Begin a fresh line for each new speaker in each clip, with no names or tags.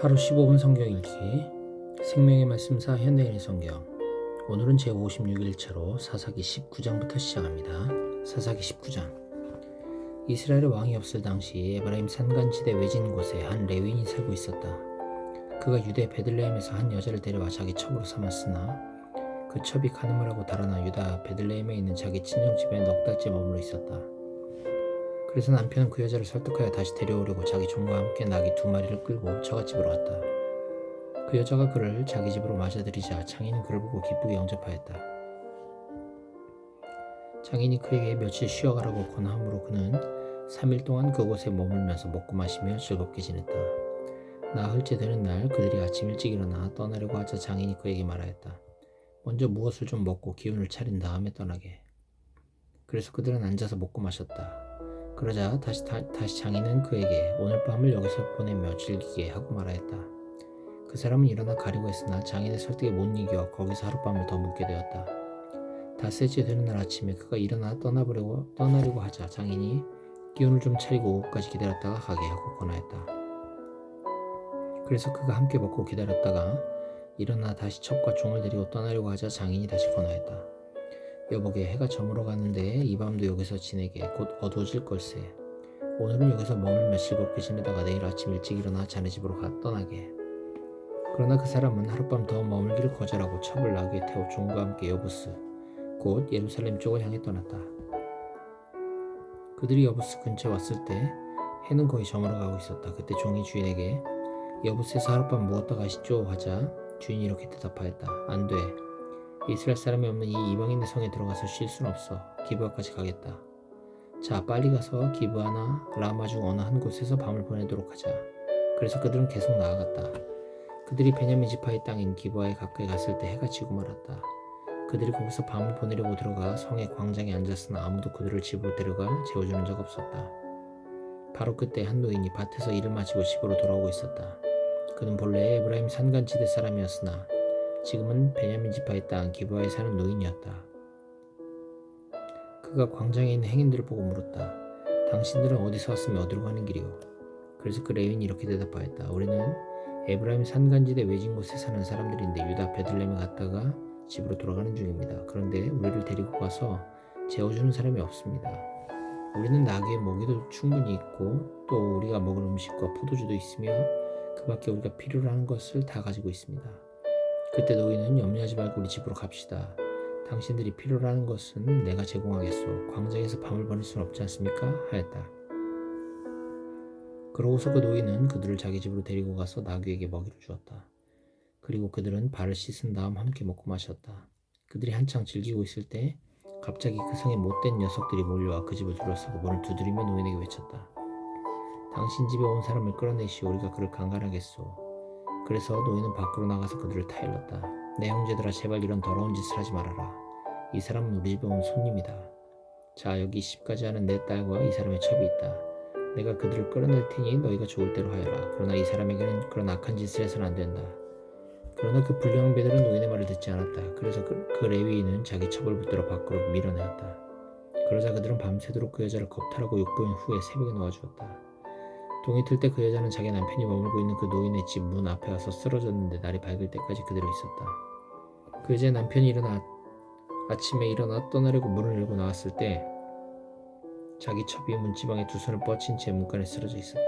하루 15분 성경 읽기 생명의 말씀사 현대인의 성경. 오늘은 제56일차로 사사기 19장부터 시작합니다. 사사기 19장. 이스라엘의 왕이 없을 당시 에브라임 산간지대 외진 곳에 한 레위인이 살고 있었다. 그가 유대 베들레헴에서 한 여자를 데려와 자기 첩으로 삼았으나 그 첩이 간음을 하고 달아나 유다 베들레헴에 있는 자기 친정집에 넉 달째 머물러 있었다. 그래서 남편은 그 여자를 설득하여 다시 데려오려고 자기 종과 함께 나귀 2마리를 끌고 처갓집으로 갔다. 그 여자가 그를 자기 집으로 맞아들이자 장인은 그를 보고 기쁘게 영접하였다. 장인이 그에게 며칠 쉬어가라고 권하므로 그는 3일 동안 그곳에 머물면서 먹고 마시며 즐겁게 지냈다. 나흘째 되는 날 그들이 아침 일찍 일어나 떠나려고 하자 장인이 그에게 말하였다. 먼저 무엇을 좀 먹고 기운을 차린 다음에 떠나게. 그래서 그들은 앉아서 먹고 마셨다. 그러자 다시 장인은 그에게 오늘 밤을 여기서 보내며 즐기게 하고 말하였다. 그 사람은 일어나 가려고 했으나 장인의 설득에 못 이겨 거기서 하룻밤을 더 묵게 되었다. 닷새째 되는 날 아침에 그가 일어나 떠나려고 하자 장인이 기운을 좀 차리고 오후까지 기다렸다가 가게 하고 권하였다. 그래서 그가 함께 먹고 기다렸다가 일어나 다시 첩과 종을 데리고 떠나려고 하자 장인이 다시 권하였다. 여보게, 해가 저물어 가는데 이 밤도 여기서 지내게. 곧 어두워질 걸세. 오늘은 여기서 머물며 즐겁게 지내다가 내일 아침 일찍 일어나 자네 집으로 떠나게. 그러나 그 사람은 하룻밤 더 머물기를 거절하고 첩을 나귀에 태워 종과 함께 여부스 곧 예루살렘 쪽을 향해 떠났다. 그들이 여부스 근처에 왔을 때 해는 거의 저물어 가고 있었다. 그때 종이 주인에게 여부스에서 하룻밤 묵었다 가시죠 하자 주인이 이렇게 대답하였다. 안 돼. 이스라엘 사람이 없는 이 이방인의 성에 들어가서 쉴 순 없어. 기브아까지 가겠다. 자, 빨리 가서 기브아나 라마 중 어느 한 곳에서 밤을 보내도록 하자. 그래서 그들은 계속 나아갔다. 그들이 베냐민 지파의 땅인 기브아에 가까이 갔을 때 해가 지고 말았다. 그들이 거기서 밤을 보내려고 들어가 성의 광장에 앉았으나 아무도 그들을 집으로 데려가 재워주는 적 없었다. 바로 그때 한 노인이 밭에서 일을 마치고 집으로 돌아오고 있었다. 그는 본래 에브라임 산간지대 사람이었으나 지금은 베냐민 지파의 땅 기브아에 사는 노인이었다. 그가 광장에 있는 행인들을 보고 물었다. 당신들은 어디서 왔으며 어디로 가는 길이오? 그래서 그 레위인이 이렇게 대답하였다. 우리는 에브라임 산간지대 외진 곳에 사는 사람들인데 유다 베들레헴에 갔다가 집으로 돌아가는 중입니다. 그런데 우리를 데리고 가서 재워주는 사람이 없습니다. 우리는 나귀의 먹이도 충분히 있고 또 우리가 먹을 음식과 포도주도 있으며 그 밖에 우리가 필요로 하는 것을 다 가지고 있습니다. 그때 노인은 염려하지 말고 우리 집으로 갑시다. 당신들이 필요로 하는 것은 내가 제공하겠소. 광장에서 밤을 보낼 수는 없지 않습니까? 하였다. 그러고서 그 노인은 그들을 자기 집으로 데리고 가서 나귀에게 먹이를 주었다. 그리고 그들은 발을 씻은 다음 함께 먹고 마셨다. 그들이 한창 즐기고 있을 때 갑자기 그 성에 못된 녀석들이 몰려와 그 집을 둘러싸고 문을 두드리며 노인에게 외쳤다. 당신 집에 온 사람을 끌어내시오. 우리가 그를 강간하겠소. 그래서 노인은 밖으로 나가서 그들을 타일렀다. 내 형제들아, 제발 이런 더러운 짓을 하지 말아라. 이 사람은 우리 집에 온 손님이다. 자, 여기 시집까지 하는 내 딸과 이 사람의 첩이 있다. 내가 그들을 끌어낼 테니 너희가 좋을 대로 하여라. 그러나 이 사람에게는 그런 악한 짓을 해서는 안 된다. 그러나 그 불량한 배들은 노인의 말을 듣지 않았다. 그래서 그 레위인은 자기 첩을 붙들어 밖으로 밀어내었다. 그러자 그들은 밤새도록 그 여자를 겁탈하고 욕보인 후에 새벽에 놓아주었다. 동이 틀 때 그 여자는 자기 남편이 머물고 있는 그 노인의 집 문 앞에 와서 쓰러졌는데 날이 밝을 때까지 그대로 있었다. 그 여자의 남편이 아침에 일어나 떠나려고 문을 열고 나왔을 때 자기 첩이 문지방에 두 손을 뻗친 채 문간에 쓰러져 있었다.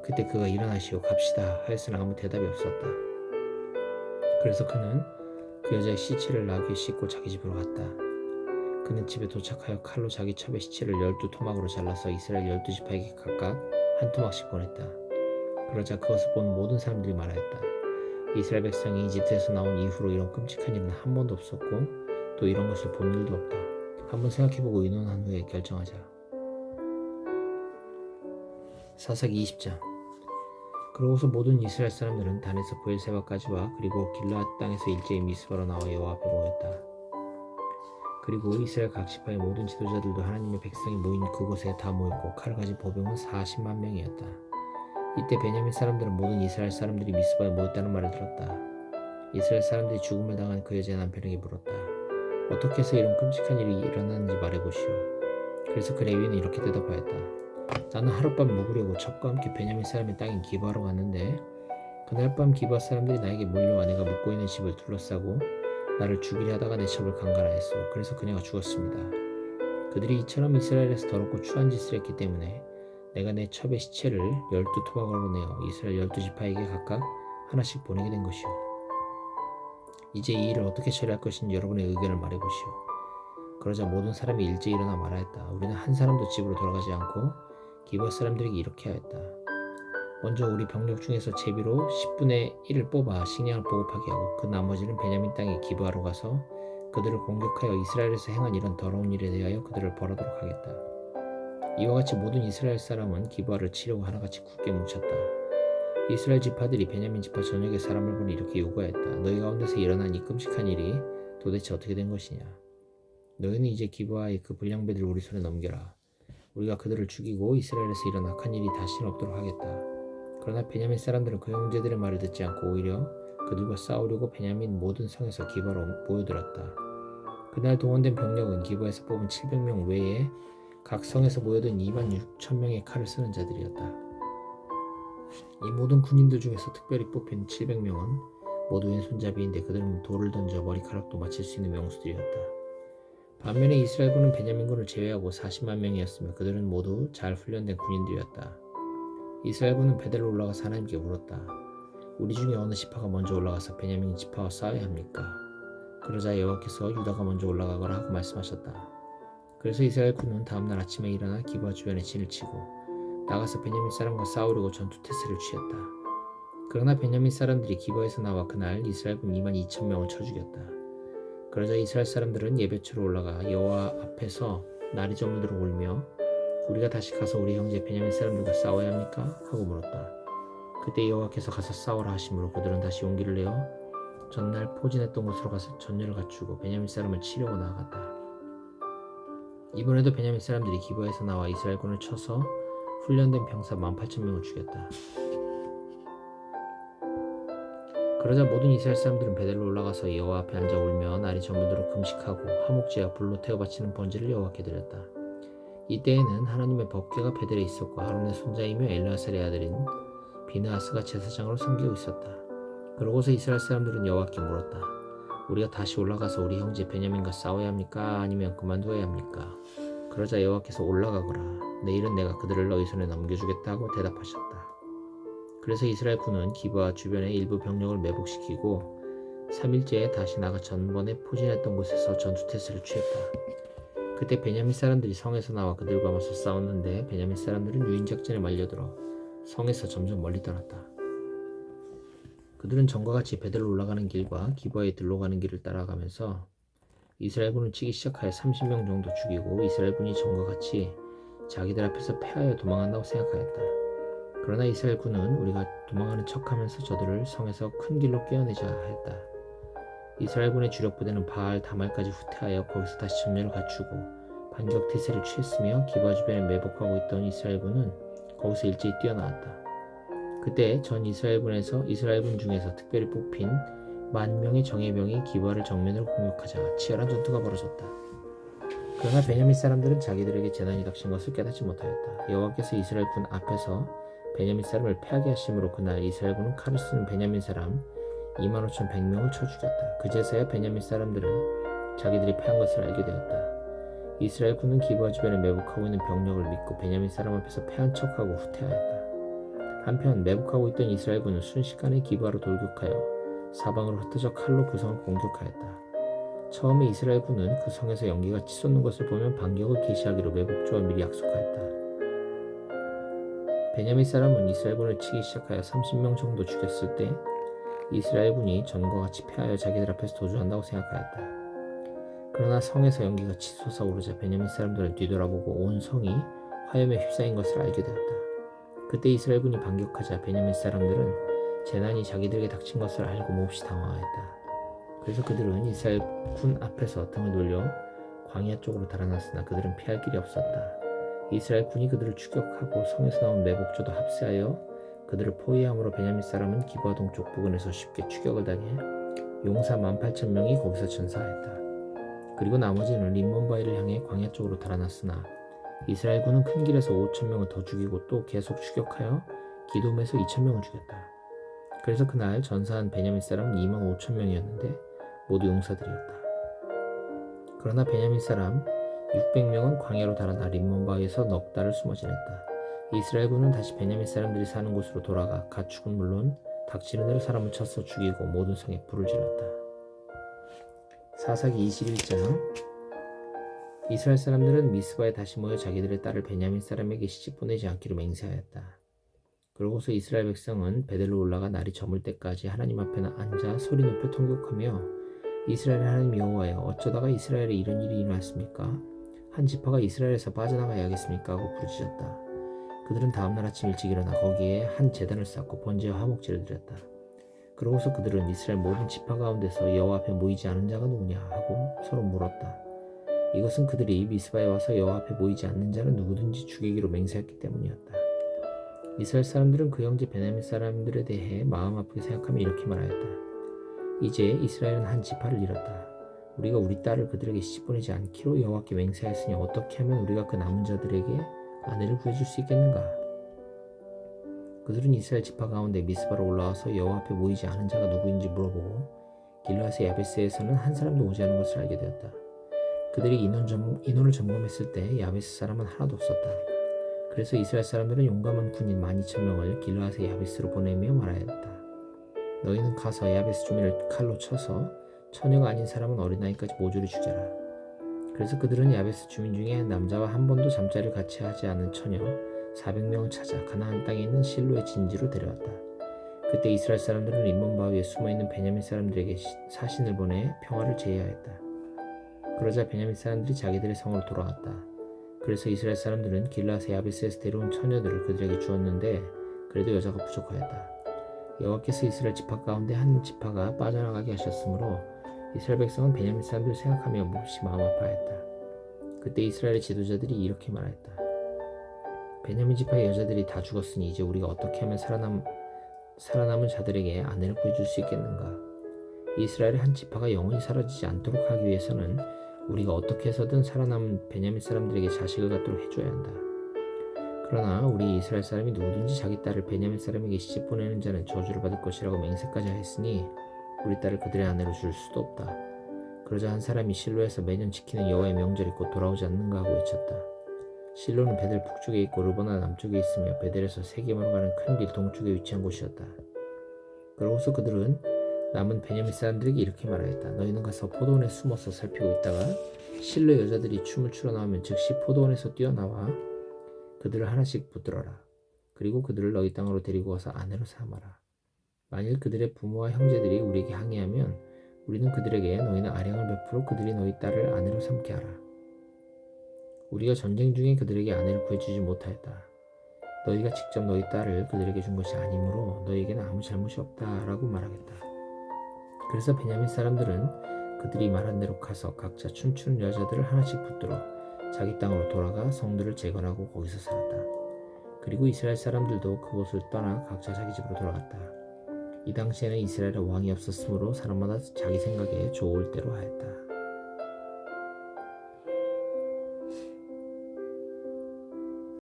그때 그가 일어나시오, 갑시다 하였으나 아무 대답이 없었다. 그래서 그는 그 여자의 시체를 나귀에 싣고 자기 집으로 갔다. 그는 집에 도착하여 칼로 자기 첩의 시체를 12토막으로 잘라서 이스라엘 12지파에게 각각 한 토막씩 보냈다. 그러자 그것을 본 모든 사람들이 말하였다. 이스라엘 백성이 이집트에서 나온 이후로 이런 끔찍한 일은 한 번도 없었고 또 이런 것을 본 일도 없다. 한번 생각해보고 의논한 후에 결정하자. 사사기 20장. 그러고서 모든 이스라엘 사람들은 단에서 브엘세바까지와 그리고 길르앗 땅에서 일제히 미스바로 나와 여호와 앞에 모였다. 그리고 이스라엘 각 지파의 모든 지도자들도 하나님의 백성이 모인 그곳에 다 모였고 칼을 가진 보병은 40만 명이었다. 이때 베냐민 사람들은 모든 이스라엘 사람들이 미스바에 모였다는 말을 들었다. 이스라엘 사람들이 죽음을 당한 그 여자의 남편에게 물었다. 어떻게 해서 이런 끔찍한 일이 일어났는지 말해보시오. 그래서 그 레위인은 이렇게 대답하였다. 나는 하룻밤 묵으려고 첩과 함께 베냐민 사람의 땅인 기브아로 갔는데 그날 밤 기브아 사람들이 나에게 몰려와 내가 묵고 있는 집을 둘러싸고 나를 죽이려 하다가 내 첩을 강간하였소. 그래서 그녀가 죽었습니다. 그들이 이처럼 이스라엘에서 더럽고 추한 짓을 했기 때문에 내가 내 첩의 시체를 12토막으로 내어 이스라엘 12지파에게 각각 하나씩 보내게 된 것이오. 이제 이 일을 어떻게 처리할 것인지 여러분의 의견을 말해보시오. 그러자 모든 사람이 일제히 일어나 말하였다. 우리는 한 사람도 집으로 돌아가지 않고 기브아 사람들에게 이렇게 하였다. 먼저 우리 병력 중에서 제비로 10분의 1을 뽑아 식량을 보급하게 하고 그 나머지는 베냐민 땅의 기브아로 가서 그들을 공격하여 이스라엘에서 행한 이런 더러운 일에 대하여 그들을 벌하도록 하겠다. 이와 같이 모든 이스라엘 사람은 기브아를 치려고 하나같이 굳게 뭉쳤다. 이스라엘 지파들이 베냐민 지파 전역의 사람을 보니 이렇게 요구하였다. 너희 가운데서 일어난 이 끔찍한 일이 도대체 어떻게 된 것이냐. 너희는 이제 기브아의 그 불량배들을 우리 손에 넘겨라. 우리가 그들을 죽이고 이스라엘에서 이런 악한 일이 다시는 없도록 하겠다. 그러나 베냐민 사람들은 그 형제들의 말을 듣지 않고 오히려 그들과 싸우려고 베냐민 모든 성에서 기브아로 모여들었다. 그날 동원된 병력은 기브아에서 뽑은 700명 외에 각 성에서 모여든 26,000명의 칼을 쓰는 자들이었다. 이 모든 군인들 중에서 특별히 뽑힌 700명은 모두 왼손잡이인데 그들은 돌을 던져 머리카락도 맞힐 수 있는 명수들이었다. 반면에 이스라엘군은 베냐민군을 제외하고 40만 명이었으며 그들은 모두 잘 훈련된 군인들이었다. 이스라엘군은 베델로 올라가서 하나님께 물었다. 우리 중에 어느 지파가 먼저 올라가서 베냐민 지파와 싸워야 합니까? 그러자 여호와께서 유다가 먼저 올라가거라 하고 말씀하셨다. 그래서 이스라엘군은 다음날 아침에 일어나 기브아 주변에 진을 치고 나가서 베냐민 사람과 싸우려고 전투 태세를 취했다. 그러나 베냐민 사람들이 기브아에서 나와 그날 이스라엘군 22,000명을 쳐 죽였다. 그러자 이스라엘 사람들은 예배처로 올라가 여호와 앞에서 날이 저물도록 울며 우리가 다시 가서 우리 형제 베냐민 사람들과 싸워야 합니까? 하고 물었다. 그때 여호와께서 가서 싸우라 하심으로 그들은 다시 용기를 내어 전날 포진했던 곳으로 가서 전열을 갖추고 베냐민 사람을 치려고 나아갔다. 이번에도 베냐민 사람들이 기브아에서 나와 이스라엘군을 쳐서 훈련된 병사 18,000명을 죽였다. 그러자 모든 이스라엘 사람들은 베델로 올라가서 여호와 앞에 앉아 울며 날이 저물도록 금식하고 화목제와 불로 태워 바치는 번제를 여호와께 드렸다. 이때에는 하나님의 법궤가 베델에 있었고 아론의 손자이며 엘르아살의 아들인 비느하스가 제사장으로 섬기고 있었다. 그러고서 이스라엘 사람들은 여호와께 물었다. 우리가 다시 올라가서 우리 형제 베냐민과 싸워야 합니까? 아니면 그만두어야 합니까? 그러자 여호와께서 올라가거라. 내일은 내가 그들을 너희 손에 넘겨주겠다고 대답하셨다. 그래서 이스라엘 군은 기브아 주변의 일부 병력을 매복시키고 3일째에 다시 나가 전번에 포진했던 곳에서 전투태세를 취했다. 그때 베냐민 사람들이 성에서 나와 그들과 맞서 싸웠는데 베냐민 사람들은 유인작전에 말려들어 성에서 점점 멀리 떠났다. 그들은 전과 같이 베델로 올라가는 길과 기브아에 들러가는 길을 따라가면서 이스라엘군을 치기 시작하여 30명 정도 죽이고 이스라엘군이 전과 같이 자기들 앞에서 패하여 도망한다고 생각하였다. 그러나 이스라엘군은 우리가 도망하는 척하면서 저들을 성에서 큰 길로 꿰어내자 했다. 이스라엘군의 주력 부대는 바알 다말까지 후퇴하여 거기서 다시 전열을 갖추고 반격 태세를 취했으며 기브아 주변에 매복하고 있던 이스라엘군은 거기서 일제히 뛰어나왔다. 그때 전 이스라엘군 중에서 특별히 뽑힌 10,000명의 정예병이 기브아를 정면으로 공격하자 치열한 전투가 벌어졌다. 그러나 베냐민 사람들은 자기들에게 재난이 닥친 것을 깨닫지 못하였다. 여호와께서 이스라엘군 앞에서 베냐민 사람을 패하게 하심으로 그날 이스라엘군은 칼을 쓰는 베냐민 사람 25,100명을 쳐 죽였다. 그제서야 베냐민 사람들은 자기들이 패한 것을 알게 되었다. 이스라엘군은 기브아 주변에 매복하고 있는 병력을 믿고 베냐민 사람 앞에서 패한 척하고 후퇴하였다. 한편 매복하고 있던 이스라엘군은 순식간에 기브아로 돌격하여 사방으로 흩어져 칼로 그 성을 공격하였다. 처음에 이스라엘군은 그 성에서 연기가 치솟는 것을 보면 반격을 개시하기로 매복조와 미리 약속하였다. 베냐민 사람은 이스라엘군을 치기 시작하여 30명 정도 죽였을 때 이스라엘군이 전과 같이 패하여 자기들 앞에서 도주한다고 생각하였다. 그러나 성에서 연기가 치솟아 오르자 베냐민 사람들은 뒤돌아보고 온 성이 화염에 휩싸인 것을 알게 되었다. 그때 이스라엘군이 반격하자 베냐민 사람들은 재난이 자기들에게 닥친 것을 알고 몹시 당황하였다. 그래서 그들은 이스라엘군 앞에서 등을 돌려 광야 쪽으로 달아났으나 그들은 피할 길이 없었다. 이스라엘군이 그들을 추격하고 성에서 나온 매복조도 합세하여 그들을 포위함으로 베냐민 사람은 기브아 동쪽 부근에서 쉽게 추격을 당해 용사 18,000명이 거기서 전사하였다. 그리고 나머지는 림몬바이를 향해 광야 쪽으로 달아났으나 이스라엘군은 큰 길에서 5,000명을 더 죽이고 또 계속 추격하여 기돔에서 2,000명을 죽였다. 그래서 그날 전사한 베냐민 사람은 2만 5천 명이었는데 모두 용사들이었다. 그러나 베냐민 사람 600명은 광야로 달아나 림몬 바위에서 넉 달을 숨어 지냈다. 이스라엘군은 다시 베냐민 사람들이 사는 곳으로 돌아가 가축은 물론 닥치는 대로 사람을 쳐서 죽이고 모든 성에 불을 질렀다. 사사기 21장. 이스라엘 사람들은 미스바에 다시 모여 자기들의 딸을 베냐민 사람에게 시집 보내지 않기로 맹세하였다. 그러고서 이스라엘 백성은 베델로 올라가 날이 저물 때까지 하나님 앞에 앉아 소리 높여 통곡하며 이스라엘의 하나님 여호와여, 어쩌다가 이스라엘에 이런 일이 일어났습니까? 한 지파가 이스라엘에서 빠져나가야겠습니까? 하고 부르짖었다. 그들은 다음날 아침 일찍 일어나 거기에 한 제단을 쌓고 번제와 화목제를 드렸다. 그러고서 그들은 이스라엘 모든 지파 가운데서 여호와 앞에 모이지 않은 자가 누구냐 하고 서로 물었다. 이것은 그들이 미스바에 와서 여호와 앞에 모이지 않는 자는 누구든지 죽이기로 맹세했기 때문이었다. 이스라엘 사람들은 그 형제 베냐민 사람들에 대해 마음 아프게 생각하며 이렇게 말하였다. 이제 이스라엘은 한 지파를 잃었다. 우리가 우리 딸을 그들에게 시집 보내지 않기로 여호와께 맹세하였으니 어떻게 하면 우리가 그 남은 자들에게 아내를 구해줄 수 있겠는가? 그들은 이스라엘 지파 가운데 미스바로 올라와서 여호와 앞에 모이지 않은 자가 누구인지 물어보고 길르앗의 야베스에서는 한 사람도 오지 않은 것을 알게 되었다. 그들이 인원을 점검했을 때 야베스 사람은 하나도 없었다. 그래서 이스라엘 사람들은 용감한 군인 12,000명을 길르앗의 야베스로 보내며 말하였다. 너희는 가서 야베스 주민을 칼로 쳐서 처녀가 아닌 사람은 어린아이까지 모조리 죽여라. 그래서 그들은 야베스 주민 중에 남자와 한 번도 잠자리를 같이 하지 않은 처녀 400명을 찾아 가나안 땅에 있는 실로의 진지로 데려왔다. 그때 이스라엘 사람들은 림몬 바위에 숨어있는 베냐민 사람들에게 사신을 보내 평화를 제의하였다. 그러자 베냐민 사람들이 자기들의 성으로 돌아왔다. 그래서 이스라엘 사람들은 길르앗의 야베스에서 데려온 처녀들을 그들에게 주었는데 그래도 여자가 부족하였다. 여호와께서 이스라엘 지파 가운데 한 지파가 빠져나가게 하셨으므로 이스라엘 백성은 베냐민 사람들을 생각하며 몹시 마음 아파했다. 그때 이스라엘의 지도자들이 이렇게 말하였다. 베냐민 지파의 여자들이 다 죽었으니 이제 우리가 어떻게 하면 살아남은 자들에게 아내를 구해줄 수 있겠는가? 이스라엘의 한 지파가 영원히 사라지지 않도록 하기 위해서는 우리가 어떻게 해서든 살아남은 베냐민 사람들에게 자식을 갖도록 해줘야 한다. 그러나 우리 이스라엘 사람이 누구든지 자기 딸을 베냐민 사람에게 시집 보내는 자는 저주를 받을 것이라고 맹세까지 하였으니 우리 딸을 그들의 아내로 줄 수도 없다. 그러자 한 사람이 실로에서 매년 지키는 여호와의 명절이 곧 돌아오지 않는가 하고 외쳤다. 실로는 베델 북쪽에 있고 르보나 남쪽에 있으며 베델에서 세겜으로 가는 큰 길 동쪽에 위치한 곳이었다. 그러고서 그들은 남은 베냐민 사람들에게 이렇게 말하였다. 너희는 가서 포도원에 숨어서 살피고 있다가 실로 여자들이 춤을 추러 나오면 즉시 포도원에서 뛰어나와 그들을 하나씩 붙들어라. 그리고 그들을 너희 땅으로 데리고 와서 아내로 삼아라. 만일 그들의 부모와 형제들이 우리에게 항의하면 우리는 그들에게 너희는 아량을 베풀어 그들이 너희 딸을 아내로 삼게 하라. 우리가 전쟁 중에 그들에게 아내를 구해주지 못하였다. 너희가 직접 너희 딸을 그들에게 준 것이 아니므로 너희에게는 아무 잘못이 없다라고 말하겠다. 그래서 베냐민 사람들은 그들이 말한 대로 가서 각자 춤추는 여자들을 하나씩 붙들어 자기 땅으로 돌아가 성들을 재건하고 거기서 살았다. 그리고 이스라엘 사람들도 그곳을 떠나 각자 자기 집으로 돌아갔다. 이 당시에는 이스라엘에 왕이 없었으므로 사람마다 자기 생각에 좋을 대로 하였다.